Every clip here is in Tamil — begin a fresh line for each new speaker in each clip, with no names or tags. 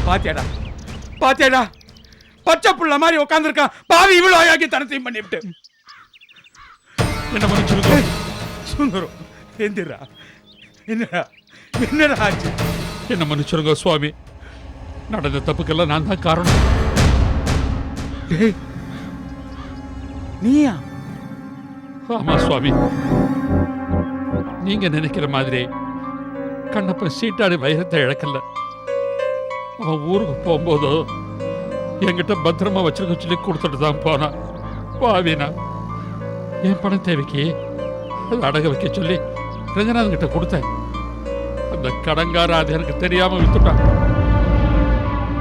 பாத்தியாடா பாத்தியாடா, பச்சை புள்ள மாதிரி உட்காந்துருக்கான் பாவி, இவ்வளோ ஆகி தனத்தையும் பண்ணிவிட்டு. என்ன மன்னிச்சிருக்கோ சுந்தரம், எந்திரா. என்னடா என்னடா ஆச்சு? என்ன மன்னிச்சிருங்க சுவாமி, நடந்த தப்புக்கெல்லாம் நான் தான் காரணம். நீயா? ஆமா சுவாமி, நீங்க நினைக்கிற மாதிரி கண்ணப்ப சீட்டாடி வைரத்தை இழக்கல. அவன் ஊருக்கு போகும்போதோ என்கிட்ட பத்திரமா வச்சிருக்க சொல்லி கொடுத்துட்டு தான் போனான். பாவினா என் பணம் தேவைக்கு அதை அடக வைக்க சொல்லி ரங்கநாதன் கிட்ட கொடுத்தேன். அந்த கடங்கார அது எனக்கு தெரியாம வித்துட்டான்.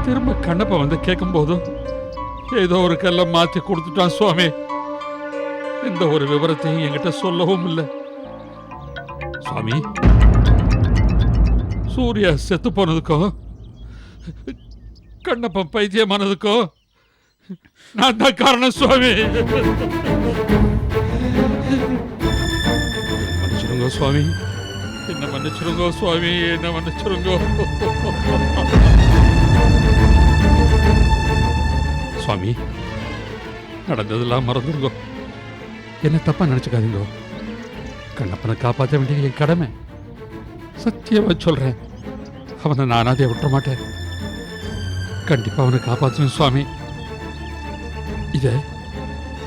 திரும்ப கண்ணப்ப வந்து கேட்கும் போதும் ஏதோ ஒரு கல்ல மாத்தி கொடுத்துட்டான் சுவாமி. எந்த ஒரு விவரத்தையும் என்கிட்ட சொல்லவும் இல்லை சுவாமி. சூர்யா செத்து போனதுக்கும் கண்ணப்பன் பைத்தியமானதுக்கும் நான் தான் காரணம் சுவாமி. மன்னிச்சிருங்க சுவாமி, என்ன மன்னிச்சிருங்க சுவாமி, என்ன மன்னிச்சிருங்க சுவாமி. நடந்ததெல்லாம் மறந்துருங்கோ, என்ன தப்பா நினைச்சுக்காதீங்க. கண்ணப்பனை காப்பாற்ற வேண்டிய என் கடமை. சத்தியமா சொல்றேன், அவனை நானாதே விட்டுற மாட்டேன். கண்டிப்பா அவனை காப்பாற்றணும் சுவாமி. இத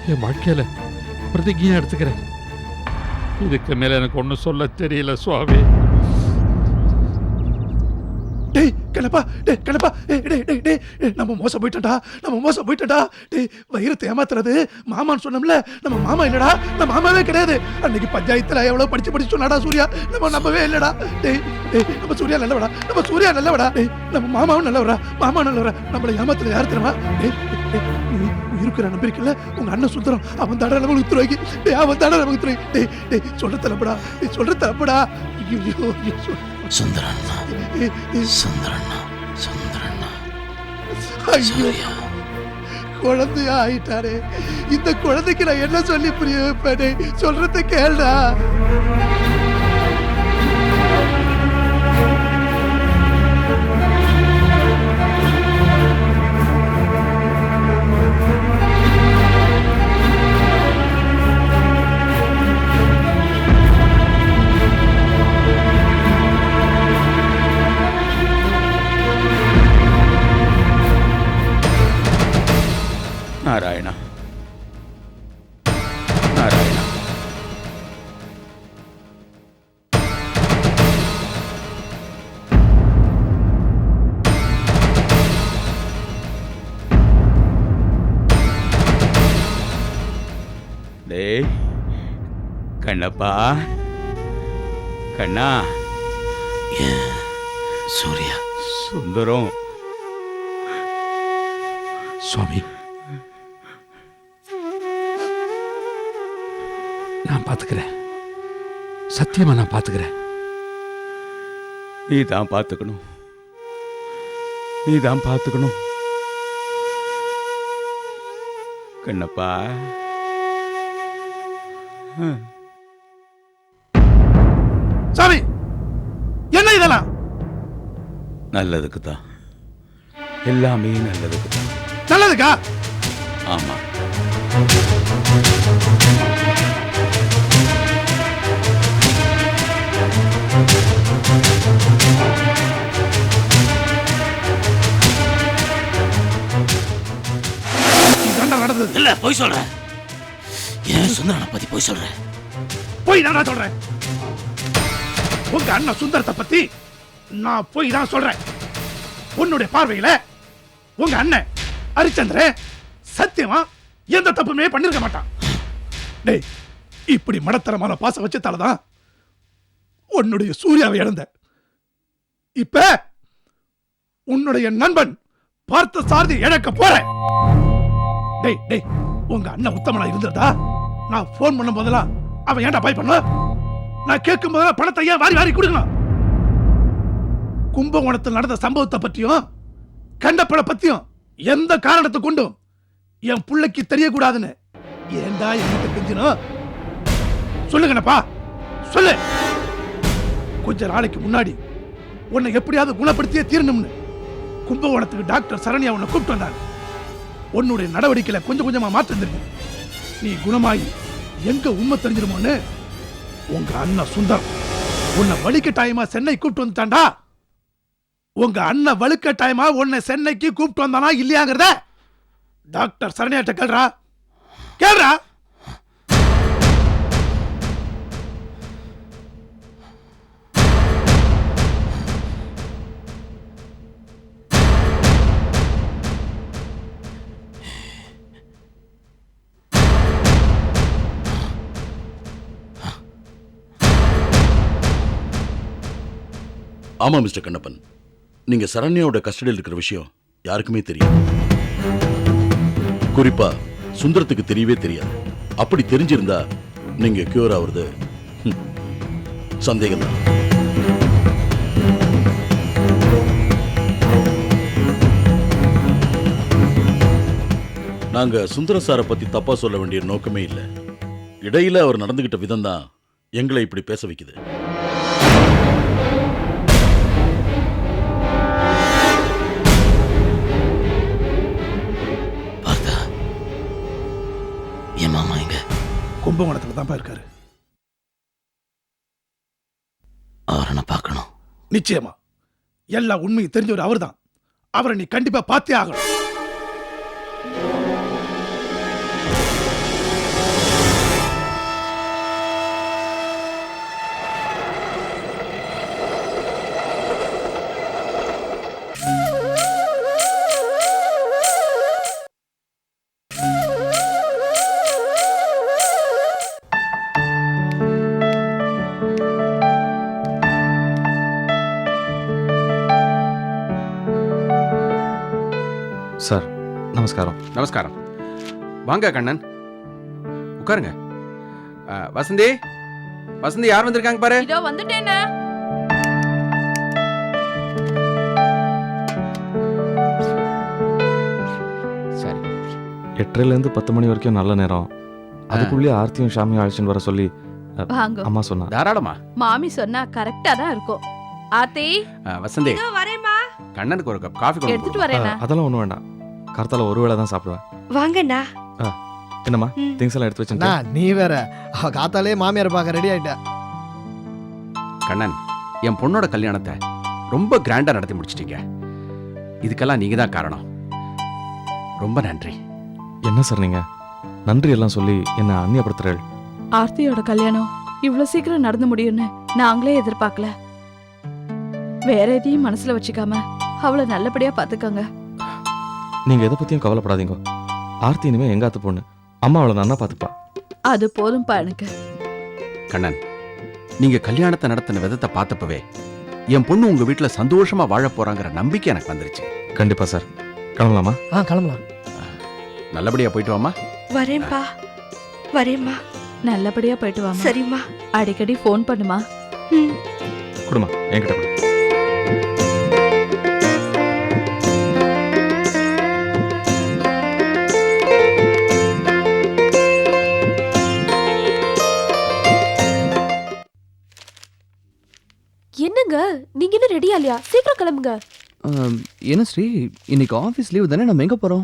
என் வாழ்க்கையில பிரதிஜையா எடுத்துக்கிறேன். இதுக்கு மேல எனக்கு ஒன்னும் சொல்ல தெரியல சுவாமி.
டேய் கண்ணப்பா, டேய் கண்ணப்பா, நம்ம மோசம் போயிட்டா, நம்ம மோசம் போயிட்டா. டேய் வைரத்தை ஏமாத்துறது மாமான்னு சொன்னோம்ல, நம்ம மாமா இல்லடா, நம்ம மாமாவே கிடையாது. அன்னைக்கு பஞ்சாயத்துல எவ்வளவு படிச்சு சொன்னாடா சூர்யா, நம்ம நம்பவே இல்லடா. டேய் டேய் நம்ம சூர்யா நல்லவடா, நம்ம சூர்யா நல்லவடா. டேய் நம்ம மாமாவும் நல்லவரா, மாமா நல்லவரா. நம்மளை ஏமாத்துல யார் தெரியுமா? டேய் இருக்கிற நம்பிருக்கல உங்க அண்ணன் சுந்தரம், அவன் தட நமக்கு துறைக்கு. டேய் அவன் தட நமக்கு துறை. டேய் டேய் சொல்ற தலப்படா, டேய் சொல்ற தலப்படா. ஐயோ
சுந்தரண்ணா, சுந்தரண்ணா, சுந்தரண்ணா.
ஐயோ குழந்தையா ஆயிட்டாரே, இந்த குழந்தைக்கு நான் என்ன சொல்லி புரிய வைப்பேனே? சொல்றத கேளுடா.
நாராயணா, நாராயணா. டேய் கண்ணப்பா, கண்ணா.
சூர்யா,
சுந்தரம்.
சுவாமி நான் பாத்துக்கிறேன், சத்தியமா நான் பாத்துக்கிறேன்.
நீ தான் பார்த்துக்கணும், நீ தான் பார்த்துக்கணும் கண்ணப்பா.
சாமி என்ன இதெல்லாம்?
நல்லதுக்கு தான், எல்லாமே நல்லதுக்கு தான்.
நல்லதுக்கா?
ஆமா.
நடந்தது
இல்ல, போய் சொல்றேன். ஏன் சுந்தரனை பத்தி போய் சொல்றேன்?
போய் நான் சொல்றேன். உங்க அண்ணன் சுந்தரத்தை பத்தி நான் போய் தான் சொல்றேன். உன்னுடைய பார்வையில உங்க அண்ணன் ஹரிச்சந்திரன் சத்தியமா எந்த தப்புமே பண்ணிருக்க மாட்டான். டேய் இப்படி மடத்தரமான பாசம் வச்சதாலதான் உன்னுடைய சூர்யாவை இழந்த. இப்ப உன்னுடைய நண்பன் பார்த்த சாரதி இழக்க போற. டேய் டேய் உங்க அண்ணன் உத்தமனா இருந்திருந்தா நான் போன் பண்ணும் போதெல்லாம் அவன் ஏன்டா பாய் பண்ண? நான் கேட்கும் போதெல்லாம் பணத்தை ஏன் வாரி வாரி கொடுக்கணும்? கும்பகோணத்தில் நடந்த சம்பவத்தை பத்தியும் கண்டப்பட பத்தியும் எந்த காரணத்தை கொண்டும் என் புள்ளைக்கு தெரியக்கூடாதுன்னு ஏண்டா என்கிட்ட கெஞ்சணும்? சொல்லுங்கப்பா சொல்லு. கொஞ்ச நாளைக்கு முன்னாடி உன்னை எப்படியாவது குணப்படுத்தியே தீரணும்னு கும்பகோணத்துக்கு டாக்டர் சரண்யா உன்னை கூப்பிட்டு வந்தாங்க. உன்னுடைய நடவடிக்கையில கொஞ்சம் கொஞ்சமா மாற்றம் தெரிஞ்சு நீ குணமாயி எங்க உண்மை தெரிஞ்சிருமோன்னு உங்க அண்ணன் சுந்தரம் உன்னை வலிக்கட்டாயமா சென்னை கூப்பிட்டு வந்துட்டான்டா. உங்க அண்ணன் வலுக்கட்டாயமா உன்னை சென்னைக்கு கூப்பிட்டு வந்தானா இல்லையாங்கிறத டாக்டர் சரண்யாட்ட கேள்றா கேள்றா.
ஆமா மிஸ்டர் கண்ணப்பன், நீங்க சரண்யாவோட கஸ்டடியில் இருக்கிற விஷயம் யாருக்குமே தெரியும். குறிப்பா சுந்தரத்துக்கு தெரியவே தெரியாது. அப்படி தெரிஞ்சிருந்தா நீங்க கியூர் ஆகுறது சந்தேகம் தான். நாங்க சுந்தர சாரை பத்தி தப்பா சொல்ல வேண்டிய நோக்கமே இல்லை. இடையில அவர் நடந்துகிட்ட விதம் தான் எங்களை இப்படி பேச வைக்குது. என் மாமா எங்க?
கும்பகோணத்துல தான் இருக்காரு.
அவரை நான் பார்க்கணும்.
நிச்சயமா எல்லா உண்மையும் தெரிஞ்சவர் அவர்தான். அவரை நீ கண்டிப்பா பார்த்தே ஆகணும்.
சார் நமஸ்காரம்.
நமஸ்காரம். வாங்க கண்ணன், உட்காருங்க. வசந்தி, வசந்தி யார் வந்திருக்காங்க பாரு.
இதோ வந்துட்டேனே.
சரி,
8:30 10 மணி வரைக்கும் நல்ல நேரம். அதுக்குள்ளேயே ஆர்த்தியும் ஷாமியும் அழைச்சிட்டு வர சொல்லி
வாங்க.
அம்மா சொன்னா.
தாராளமா.
மாமி சொன்னா கரெக்டா தான் இருக்கும். ஆத்தி,
வசந்தி,
இதோ வரேம்மா.
கண்ணனுக்கு ஒரு கப் காஃபி கொண்டு
எடுத்துட்டு வரேனா?
அதெல்லாம் ஒன்றும் வேண்டாம். கார்த்தால ஒரு வேளை தான் சாப்பிடுவேன்.
வாங்கண்ணா.
என்னம்மா திங்ஸ் எல்லாம் எடுத்து வச்சுட்டேன்.
நீ வேற காத்தாலே மாமியார் பார்க்க ரெடி ஆயிட்ட.
கண்ணன், என் பொண்ணோட கல்யாணத்தை ரொம்ப கிராண்டா நடத்தி முடிச்சிட்டீங்க. இதுக்கெல்லாம் நீங்க தான் காரணம். ரொம்ப நன்றி.
என்ன சார் நீங்க நன்றி எல்லாம் சொல்லி என்ன அந்நியப்படுத்துறீள்?
ஆர்த்தியோட கல்யாணம் இவ்வளவு சீக்கிரம் நடந்து முடியும்னு நாங்களே எதிர்பார்க்கல. வேற எதையும் மனசுல வச்சுக்காம அவளை நல்லபடியா பாத்துக்கங்க.
நீங்க எதை பத்தியும் கவலைப்படாதீங்க. ஆர்த்தி இனிமே எங்காத்து பொண்ணு. அம்மா அவளை நன்னா பாத்துப்பா.
அது போதும்பா எனக்கு.
கண்ணன், நீங்க கல்யாணத்தை நடத்தின விதத்தை பார்த்தப்பவே என் பொண்ணு உங்க வீட்டுல சந்தோஷமா வாழ போறாங்கிற நம்பிக்கை எனக்கு வந்துருச்சு.
கண்டிப்பா சார். கிளம்பலாமா?
கிளம்பலாம்.
நல்லபடியா போயிட்டு வாமா.
வரேன்பா. வரேம்மா.
நல்லபடியா போயிட்டு வாமா.
சரிம்மா.
அடிக்கடி ஃபோன் பண்ணுமா.
கொடுமா என்கிட்ட கொடு.
என்னங்க நீங்க இன்னும் ரெடியா இல்லையா? சீக்கிரம் கிளம்புங்க.
என்ன ஸ்ரீ, இன்னைக்கு ஆபீஸ் லீவ் தானே? நம்ம எங்க போறோம்?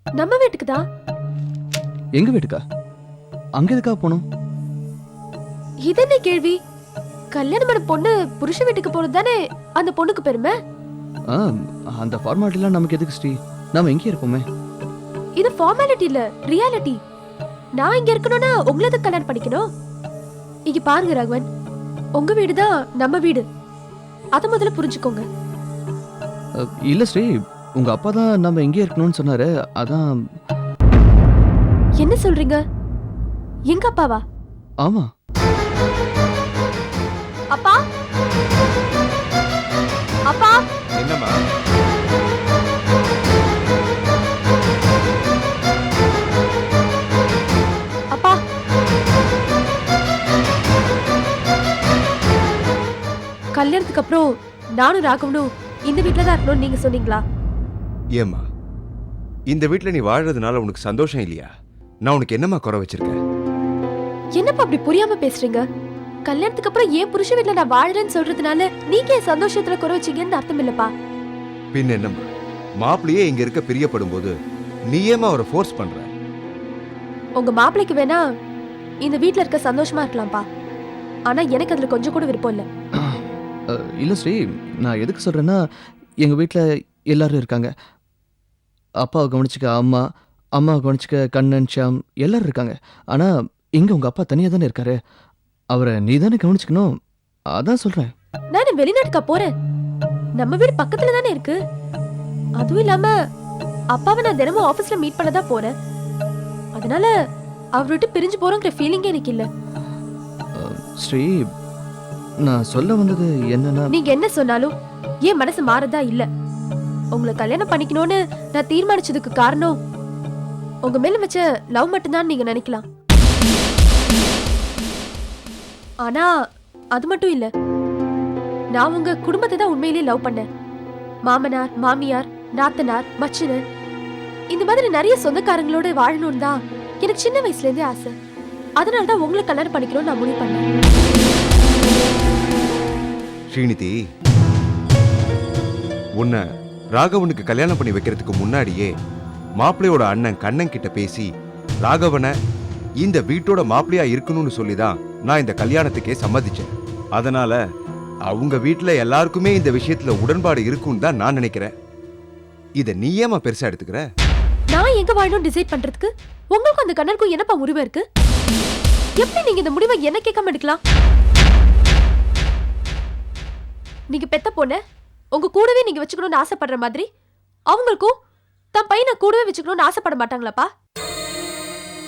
நம்ம வீட்டுக்கு தான்.
எங்க வீட்டுக்கா? அங்க எதுக்கா போனோம்?
இது என்ன கேள்வி? கல்யாணம் பண்ண பொண்ணு புருஷ வீட்டுக்கு போறது தானே அந்த பொண்ணுக்கு பெருமை.
அந்த ஃபார்மாலிட்டிலாம் நமக்கு எதுக்கு ஸ்ரீ? நாம எங்கே இருப்போமே.
இது ஃபார்மாலிட்டி இல்ல, ரியாலிட்டி. நான் இங்க இருக்கணும்னா உங்களை தான் கல்யாணம் பண்ணிக்கணும். இங்க பாருங்க ராகவன், உங்க வீடு தான் நம்ம வீடு. அத முதல்ல புரிஞ்சுக்கோங்க.
இல்ல ஸ்ரீ, உங்க அப்பா தான் நம்ம எங்கே இருக்கணும்னு சொன்னாரு. அதான்.
என்ன சொல்றீங்க? எங்க அப்பாவா?
ஆமா.
அப்பா, அப்பா.
என்னம்மா?
அப்பா, கல்யாணத்துக்கு அப்புறம் நானும் ராகவனும் இந்த வீட்ல தான் இருக்கணும்னு நீங்க சொன்னீங்களா?
ஏம்மா, இந்த வீட்ல நீ வாழ்றதுனால உனக்கு சந்தோஷம் இல்லையா? நான் உனக்கு என்னம்மா குறை வச்சிருக்கேன்?
என்னப்பா அப்படி புரியாம பேசுறீங்க? கல்யாணத்துக்கு அப்புறம் ஏன் புருஷ வீட்ல நான் வாழறேன்னு சொல்றதுனால நீங்க என் சந்தோஷத்துல குறை வச்சீங்கன்னு அர்த்தம் இல்லப்பா.
பின் என்னம்மா, மாப்பிள்ளையே இங்க இருக்க பிரியப்படும் போது நீ ஏமா அவரை ஃபோர்ஸ் பண்ற?
உங்க மாப்பிள்ளைக்கு வேணா இந்த வீட்ல இருக்க சந்தோஷமா இருக்கலாம்ப்பா. ஆனா எனக்கு அதுல கொஞ்சம் கூட விருப்பம் இல்ல.
இல்லை ஸ்ரீ, நான் எதுக்கு சொல்கிறேன்னா, எங்கள் வீட்டில் எல்லாரும் இருக்காங்க. அப்பாவை கவனிச்சிக்க அம்மா, அம்மாவை கவனிச்சிக்க கண்ணன், ஷியாம் எல்லாரும் இருக்காங்க. ஆனால் இங்கே உங்கள் அப்பா தனியாக தானே இருக்காரு. அவரை நீ தானே கவனிச்சிக்கணும். அதான் சொல்கிறேன்.
நான் வெளிநாட்டுக்கா போறேன்? நம்ம வீடு பக்கத்துல தானே இருக்கு. அதுவும் இல்லாம அப்பாவை நான் தினமும் ஆபீஸ்ல மீட் பண்ண தான் போறேன். அதனால அவர் விட்டு பிரிஞ்சு போறோங்கிற ஃபீலிங்கே எனக்கு இல்ல.
ஸ்ரீ, நான் சொல்ல வந்தது என்னன்னா,
நீங்க என்ன சொன்னாலும் என் மனசு மாறதா இல்ல. உங்களை கல்யாணம் பண்ணிக்கணும்னு நான் தீர்மானிச்சதுக்கு காரணம் உங்க மேல வச்ச லவ் மட்டும்தான் நீங்க நினைக்கலாம். ஆனா அது மட்டும் இல்ல, நான் உங்க குடும்பத்தை தான் உண்மையிலேயே லவ் பண்ணேன். மாமனார், மாமியார், நாத்தனார், மச்சினர் இந்த மாதிரி நிறைய சொந்தக்காரங்களோட வாழணும்னு தான் எனக்கு சின்ன வயசுல இருந்தே ஆசை. அதனால தான் உங்களை கல்யாணம் பண்ணிக்கணும்னு நான் முடிவு பண்ணேன்.
ஸ்ரீநிதி, உன்னை ராகவனுக்கு கல்யாணம் பண்ணி வைக்கிறதுக்கு முன்னாடியே மாப்பிள்ளையோட அண்ணன் கண்ணன் கிட்ட பேசி ராகவனை இந்த வீட்டோட மாப்பிள்ளையா இருக்கணும்னு சொல்லிதான் நான் இந்த கல்யாணத்துக்கே சம்மதிச்சேன். அதனால அவங்க வீட்டுல எல்லாருக்குமே இந்த விஷயத்துல உடன்பாடு இருக்குன்னு தான் நான் நினைக்கிறேன். இத நீ ஏமா பெருசா எடுத்துக்கிற?
நான் எங்க வாழணும் டிசைட் பண்றதுக்கு உங்களுக்கும் அந்த கண்ணனுக்கும் என்னப்பா உரிமை இருக்கு? எப்படி நீங்க இந்த முடிவை என்ன கேட்காம எடுக்கலாம்? நீங்க பெத்த பொண்ண உங்க கூடவே நீங்க வச்சுக்கணும்னு ஆசைப்படுற மாதிரி அவங்களுக்கும் தன் பையனை கூடவே வச்சுக்கணும்னு ஆசைப்பட மாட்டாங்களாப்பா?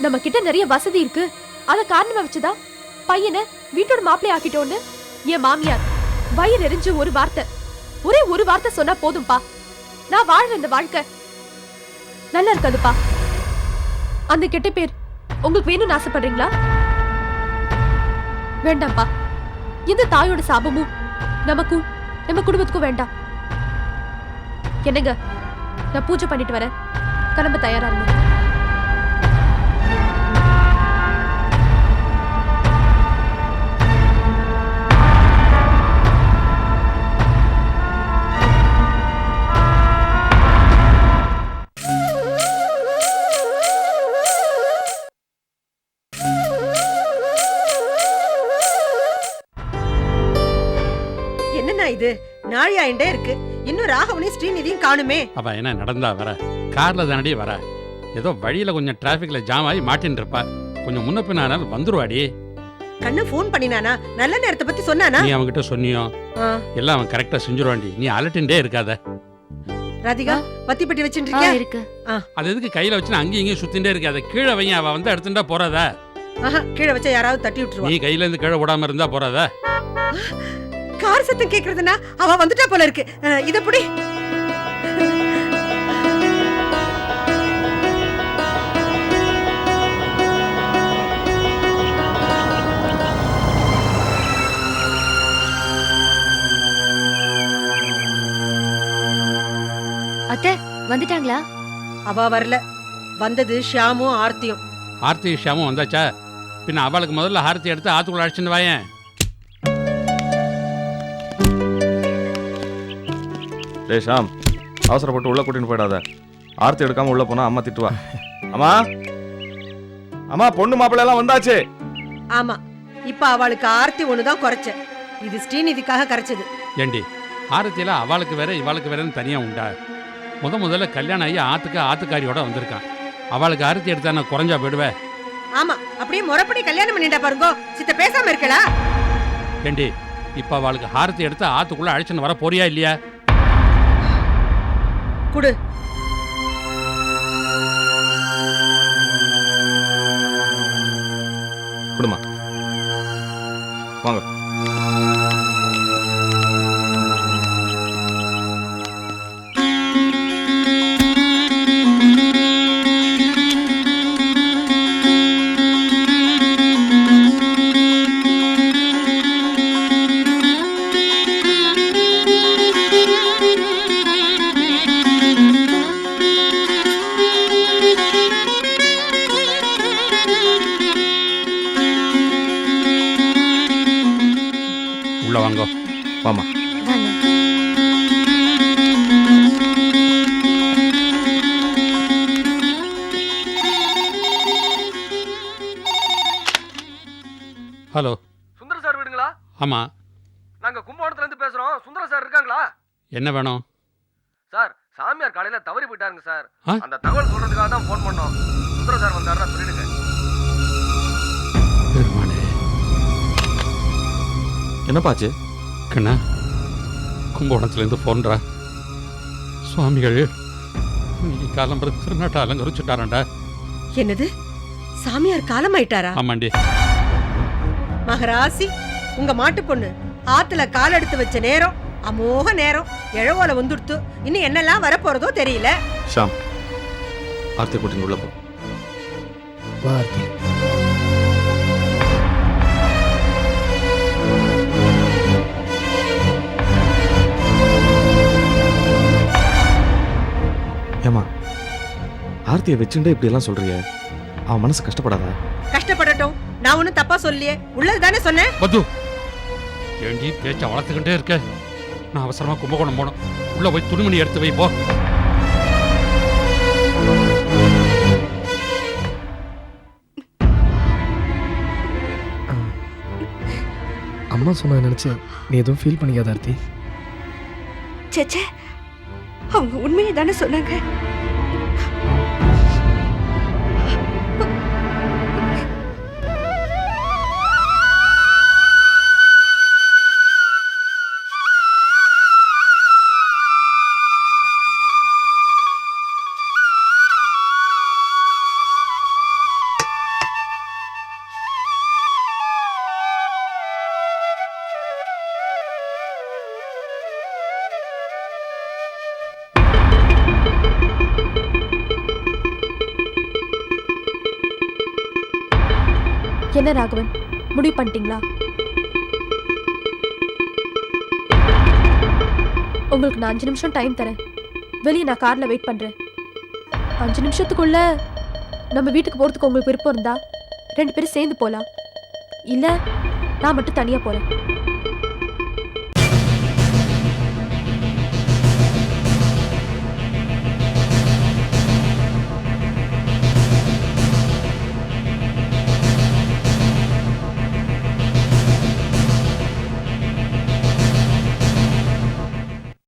நம்ம கிட்ட நிறைய வசதி இருக்கு, அத காரணமா வச்சுதான் பையனை வீட்டோட மாப்பிள்ளை ஆக்கிட்டோன்னு என் மாமியார் வயிறு எரிஞ்சு ஒரே ஒரு வார்த்தை சொன்னா போதும்பா, நான் வாழ்ற இந்த வாழ்க்கை நல்லா இருக்காதுப்பா. அந்த கெட்ட பேர் உங்களுக்கு வேணும்னு ஆசைப்படுறீங்களா? வேண்டாம்ப்பா. இந்த தாயோட சாபமும் நமக்கும் நம்ம குடும்பத்துக்கும் வேண்டாம். என்னங்க, நான் பூஜை பண்ணிட்டு வரேன், கிளம்ப தயாரா இருங்க.
இது நாழி ஆயிண்டே இருக்கு. இன்னும் ராகவனையும் ஸ்ரீநிதியும் காணுமே.
அவ என்ன நடந்தா வர? கார்ல தானடி வர. ஏதோ வழியில கொஞ்சம் டிராபிக்ல ஜாம் ஆகி மாட்டின்னு இருப்பா. கொஞ்சம் முன்ன பின்னாலும் வந்துருவாடி.
கண்ணு போன் பண்ணினானா? நல்ல நேரத்தை பத்தி சொன்னானா?
நீ அவன்கிட்ட சொன்னியோ? எல்லாம் அவன் கரெக்டா செஞ்சுருவாண்டி. நீ அலட்டின்டே இருக்காத.
ராதிகா, பத்தி பெட்டி வச்சுட்டு இருக்கியா?
இருக்கு.
அது எதுக்கு கையில வச்சு அங்கேயும் இங்கேயும் சுத்தின்டே இருக்காத. கீழே வைய, அவ வந்து எடுத்துட்டா போறாதா?
கீழே வச்சா யாராவது தட்டி விட்டுருவா.
நீ கையில இருந்து கீழே விடாம இருந்தா போறாதா?
கார் சத்தம் கேக்குறதுனா அவ வந்துட்டா போல இருக்கு. இத புடி.
அத்தை வந்துட்டாங்களா?
அவ வரல. வந்தது ஷியாமும் ஆர்த்தியும்.
ஆர்த்தி ஷியாமும் வந்தாச்சா? பின்ன அவளுக்கு முதல்ல ஆர்த்தி எடுத்து ஆத்துக்குள்ள அடிச்சுட்டு வாயேன்.
டே ஷாம், அவசரப்பட்டு உள்ள கூட்டின்னு போயிடாத. ஆர்த்தி எடுக்காம உள்ள போனா அம்மா திட்டுவா. அம்மா, அம்மா, பொண்ணு மாப்பிள்ளை எல்லாம் வந்தாச்சு.
ஆமா, இப்ப அவளுக்கு ஆர்த்தி ஒண்ணுதான் குறைச்ச. இது ஸ்ரீநிதிக்காக கரைச்சது.
ஏண்டி, ஆரத்தியில அவளுக்கு வேற இவாளுக்கு வேறன்னு தனியா உண்டா? முதல்ல கல்யாணம் ஆகி ஆத்துக்காரியோட வந்திருக்கான். அவளுக்கு ஆரத்தி எடுத்தா நான் குறைஞ்சா போயிடுவேன்.
ஆமா, அப்படியே முறைப்படி கல்யாணம் பண்ணிட்டா பாருங்க. சித்த பேசாம இருக்கலா?
ஏண்டி, இப்ப அவளுக்கு ஆரத்தி எடுத்து ஆத்துக்குள்ள அழைச்சுன்னு வர போறியா இல்லையா?
குடு.
குடுமா, வாங்க. உள்ள வாங்க. வாமா.
ஆமாம்.
நாங்க கும்பகோணத்துல இருந்து பேசுறோம். சுந்தரம் சார் இருக்காங்களா?
என்ன வேணும்?
சார், சாமியார் காலையில தவறி போயிட்டாருங்க சார்.
ஆ?
அந்த தகவல் சொல்றதுக்காக தான் ஃபோன் பண்ணோம். சுந்தரம் சார் வந்தாருன்னா சொல்லிடுங்க.
பெருமானே.
என்னப்பாச்சு?
கண்ணா, கும்பகோணத்துலேருந்து ஃபோன்றா. சுவாமிகள் நீ காலம்பர திருநாட்டை அலங்கரிச்சுட்டாராண்டா.
என்னது, சாமியார் காலமாயிட்டாரா?
ஆமாண்டி.
மகராசி, உங்க மாட்டு பொண்ணு ஆத்துல கால் எடுத்து வச்ச நேரம் அமோக நேரம். எழவோல வந்துடுத்து. இன்னும் என்னெல்லாம் வரப்போறதோ தெரியல.
ஷாம், ஆர்த்தி கூட்டின்னு உள்ள போ.
வா ஆர்த்தி.
ஏமா, ஆர்த்தியை வச்சுட்டு இப்படி எல்லாம் சொல்றியே, அவன் மனசு கஷ்டப்படாதா?
கஷ்டப்படட்டும், நான் ஒன்னும் தப்பா சொல்லியே. உள்ளது தானே சொன்னேன்.
பத்து ஏண்டி பேச்சை வளர்த்துக்கிட்டே இருக்க? நான் அவசரமாக கும்பகோணம் போனோம். உள்ள போய் துணிமணி எடுத்து வை போ.
அம்மா சொன்ன நினச்சி நீ எதுவும் ஃபீல் பண்ணிக்காத ஆர்த்தி.
சேச்சே, அவங்க உண்மையை தானே சொன்னாங்க. என்ன ராகவன், முடிவு பண்ணிட்டீங்களா? உங்களுக்கு நான் 5 நிமிஷம் டைம் தரேன். வெளியே நான் கார்ல வெயிட் பண்றேன். 5 நிமிஷத்துக்குள்ள நம்ம வீட்டுக்கு போறதுக்கு உங்களுக்கு விருப்பம் இருந்தா 2 பேரும் சேர்ந்து போலாம். இல்ல நான் மட்டும் தனியா போறேன்.